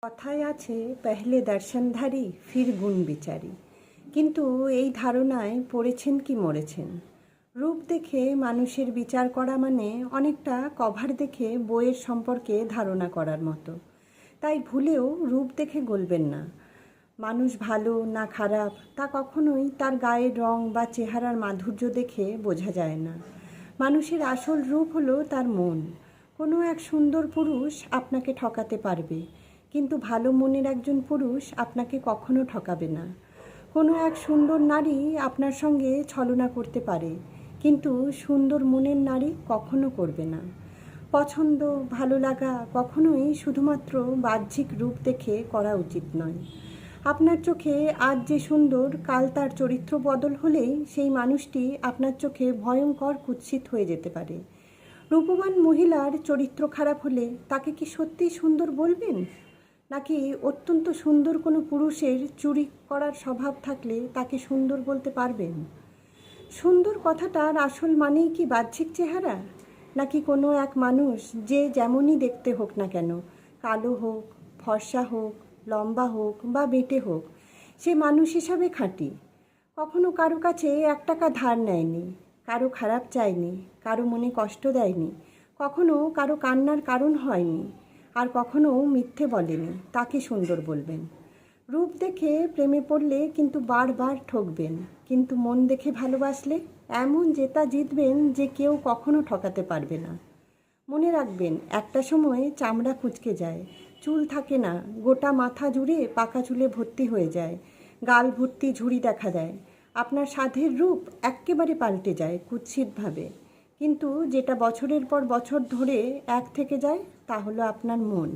কথায় আছে পেহলে দর্শনধারী ফির গুণ বিচারি। কিন্তু এই ধারণায় পড়েছেন কি মরেছেন। রূপ দেখে মানুষের বিচার করা মানে অনেকটা কভার দেখে বইয়ের সম্পর্কে ধারণা করার মতো। তাই ভুলেও রূপ দেখে গলবেন না। মানুষ ভালো না খারাপ তা কখনোই তার গায়ের রং বা চেহারার মাধুর্য দেখে বোঝা যায় না। মানুষের আসল রূপ হলো তার মন। কোনো এক সুন্দর পুরুষ আপনাকে ঠকাতে পারবে, কিন্তু ভালো মনের একজন পুরুষ আপনাকে কখনো ঠকাবে না। কোনো এক সুন্দর নারী আপনার সঙ্গে ছলনা করতে পারে, কিন্তু সুন্দর মনের নারী কখনো করবে না। পছন্দ, ভালো লাগা কখনোই শুধুমাত্র বাহ্যিক রূপ দেখে করা উচিত নয়। আপনার চোখে আজ যে সুন্দর, কাল তার চরিত্র বদল হলেই সেই মানুষটি আপনার চোখে ভয়ঙ্কর কুৎসিত হয়ে যেতে পারে। রূপবান মহিলার চরিত্র খারাপ হলে তাকে কি সত্যিই সুন্দর বলবেন? নাকি অত্যন্ত সুন্দর কোনো পুরুষের চুরি করার স্বভাব থাকলে তাকে সুন্দর বলতে পারবেন? সুন্দর কথাটার আসল মানেই কি বাহ্যিক চেহারা, নাকি কোনো এক মানুষ যে যেমনই দেখতে হোক না কেন, কালো হোক, ফর্সা হোক, লম্বা হোক বা বেঁটে হোক, সে মানুষ হিসাবে খাঁটি? কখনো কারো কাছে 1 টাকা ধার নেয়নি, কারো খারাপ চায়নি, কারো মনে কষ্ট দেয়নি, কখনো কারো কান্নার কারণ হয়নি, আর কখনো মিথ্যে বলেনি, তাকে সুন্দর বলবেন। রূপ দেখে প্রেমে পড়লে কিন্তু বারবার ঠকবেন, কিন্তু মন দেখে ভালোবাসলে এমন জেতা জিতবেন যে কেউ কখনো ঠকাতে পারবে না। মনে রাখবেন, একটা সময় চামড়া কুঁচকে যায়, চুল থাকে না, গোটা মাথা জুড়ে পাকা চুলে ভর্তি হয়ে যায়, গাল ভর্তি ঝুড়ি দেখা দেয়। আপনার সাধের রূপ এক্কেবারে পাল্টে যায় কুৎসিতভাবে, কিন্তু যেটা বছরের পর বছর ধরে এক থেকে যায় তা হলো আপনার মন।